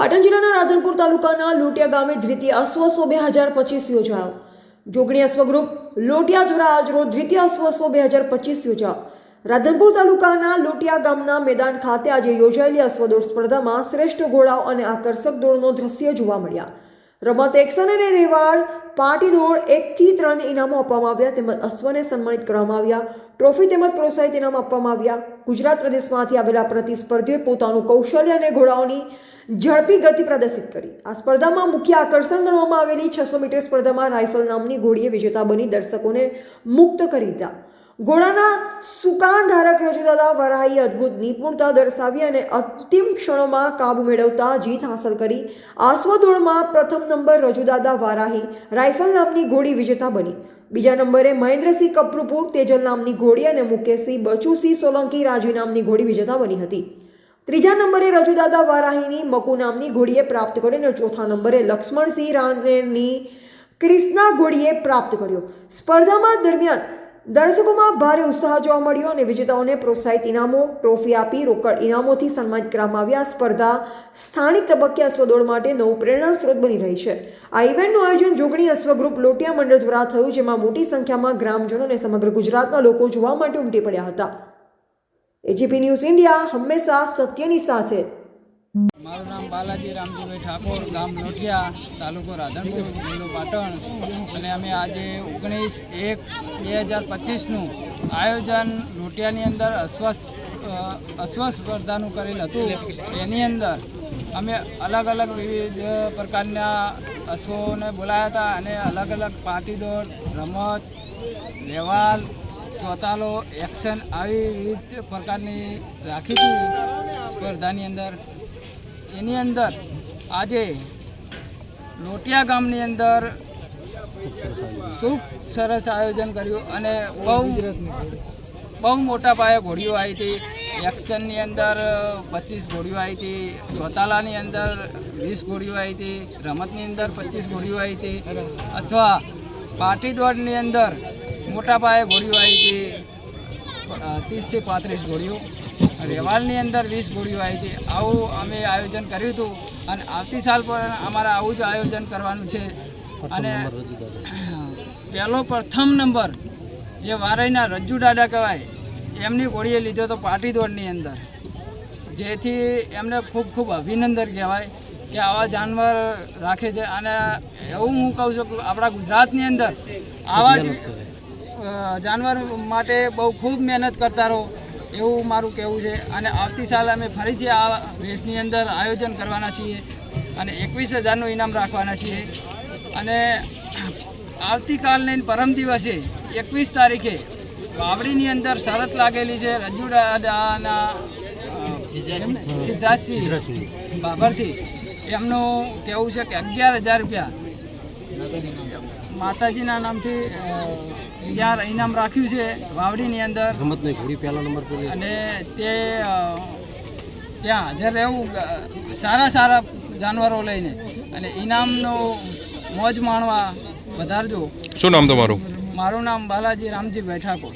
પાટણ જિલ્લાના રાધનપુર તાલુકાના લોટિયા ગામે દ્વિતીય અશ્વસો 2025 યોજાયો. જોગણી અશ્વ ગ્રુપ લોટિયા દ્વારા આજરોજ દ્વિતીય અશ્વસો 2025 યોજાયો. રાધનપુર તાલુકાના લોટિયા ગામના મેદાન ખાતે આજે યોજાયેલી અશ્વદોડ સ્પર્ધામાં શ્રેષ્ઠ ઘોડાઓ અને આકર્ષક દોડનો દ્રશ્ય જોવા મળ્યા. રમત એક્શન અને રેવાડ પાટી દોડ 1 થી 3 ઇનામો આપવામાં આવ્યા તેમજ અશ્વને સન્માનિત કરવામાં આવ્યા. ટ્રોફી તેમજ પ્રોત્સાહિત ઇનામ આપવામાં આવ્યા. ગુજરાત પ્રદેશમાંથી આવેલા પ્રતિસ્પર્ધીઓએ પોતાનું કૌશલ્ય અને ઘોડાઓની ઝડપી ગતિ પ્રદર્શિત કરી. આ સ્પર્ધામાં મુખ્ય આકર્ષણ ગણવામાં આવેલી 600 મીટર સ્પર્ધામાં રાઇફલ નામની ઘોડીએ વિજેતા બની દર્શકોને મુક્ત કરી દીધા. ઘોડાના સુકાન ધારક રજુદાદા વરાહીએ અદ્ભુત નિપુણતા દર્શાવી અને અંતિમ ક્ષણોમાં કાબુ મેળવતા જીત હાંસલ કરી. અશ્વદોડમાં પ્રથમ નંબર રજુદાદા વારાહી રાઇફલ નામની ઘોડી વિજેતા બની. બીજા નંબરે મહેન્દ્રસિંહ કપલુપુર તેજલ નામની ઘોડી અને મુકેશસિંહ બચુસિંહ સોલંકી રાજવી નામની ઘોડી વિજેતા બની હતી. ત્રીજા નંબરે રજુદાદા વારાહીની મકુ નામની ઘોડીએ પ્રાપ્ત કર્યો અને ચોથા નંબરે લક્ષ્મણસિંહ રાણેરની ક્રિષ્ના ઘોડીએ પ્રાપ્ત કર્યો. સ્પર્ધામાં દરમિયાન દર્શકોમાં ભારે ઉત્સાહ જોવા મળ્યો અને વિજેતાઓને પ્રોત્સાહિત ઇનામો ટ્રોફી આપી રોકડ ઇનામોથી સન્માનિત કરવામાં આવ્યા. સ્પર્ધા સ્થાનિક તબક્કે અશ્વદોડ માટે નવું પ્રેરણા સ્ત્રોત બની રહી છે. આ ઇવેન્ટનું આયોજન જોગણી અશ્વ ગ્રુપ લોટિયા મંડળ દ્વારા થયું, જેમાં મોટી સંખ્યામાં ગ્રામજનો અને સમગ્ર ગુજરાતના લોકો જોવા માટે ઉમટી પડ્યા હતા. એજીપી ન્યૂઝ ઇન્ડિયા હંમેશા સત્યની સાથે. મારું નામ બાલાજી રામજીભાઈ ઠાકોર, ગામ લોટિયા, તાલુકો રાધનપુર, જિલ્લો પાટણ. અને અમે આજે 19/1/2025નું આયોજન લોટિયાની અંદર અશ્વ સ્પર્ધાનું કરેલ હતું. એની અંદર અમે અલગ અલગ વિવિધ પ્રકારના અશ્વોને બોલાવ્યા હતા અને અલગ અલગ પાટી દોડ, રમત, લેવાલ, ચોતાલો, એક્શન આવી વિવિધ પ્રકારની રાખી હતી સ્પર્ધાની અંદર. એની અંદર આજે લોટિયા ગામની અંદર ખૂબ સરસ આયોજન કર્યું અને બહુ મોટા પાયે ઘોડીઓ આવી હતી. એક્શનની અંદર 25 ઘોડીઓ આવી હતી, ચોતાલાની અંદર 20 ઘોડીઓ આવી હતી, રમતની અંદર 25 ઘોડીઓ આવી હતી, અથવા પાટી દોડની અંદર મોટા પાયે ઘોડીઓ આવી હતી 30 થી 35 ઘોડીઓ. રેવાલની અંદર 20 ઘોડીઓ આવી હતી. આવું અમે આયોજન કર્યું હતું અને આવતી સાલ પણ અમારે આવું જ આયોજન કરવાનું છે. અને પ્રથમ નંબર જે વારાઈના રજ્જુ દાદા કહેવાય એમની ઘોડીએ લીધો તો પાટી દોડની અંદર, જેથી એમને ખૂબ ખૂબ અભિનંદન કહેવાય કે આવા જાનવર રાખે છે. અને એવું હું કહું છું કે આપણા ગુજરાતની અંદર આવા જ જાનવર માટે બહુ ખૂબ મહેનત કરતા રહો એવું મારું કહેવું છે. અને આવતી સાલ અમે ફરીથી આ રેસની અંદર આયોજન કરવાના છીએ અને 21,000નું ઇનામ રાખવાના છીએ. અને આવતીકાલને પરમ દિવસે 21 તારીખે વાવડીની અંદર શરત લાગેલી છે રજ્જુ દાદાના સિદ્ધાર્થસિંહ બાબરથી. એમનું કહેવું છે કે 11,000 રૂપિયા માતાજીના નામથી ત્યાં ઇનામ રાખ્યું છે વાવડીની અંદર. અને તે ત્યાં હાજર રહેવું સારા જાનવરો લઈને અને ઇનામનો મોજ માણવા વધારજો. શું નામ તમારું? મારું નામ બાલાજી રામજીભાઈ ઠાકોર.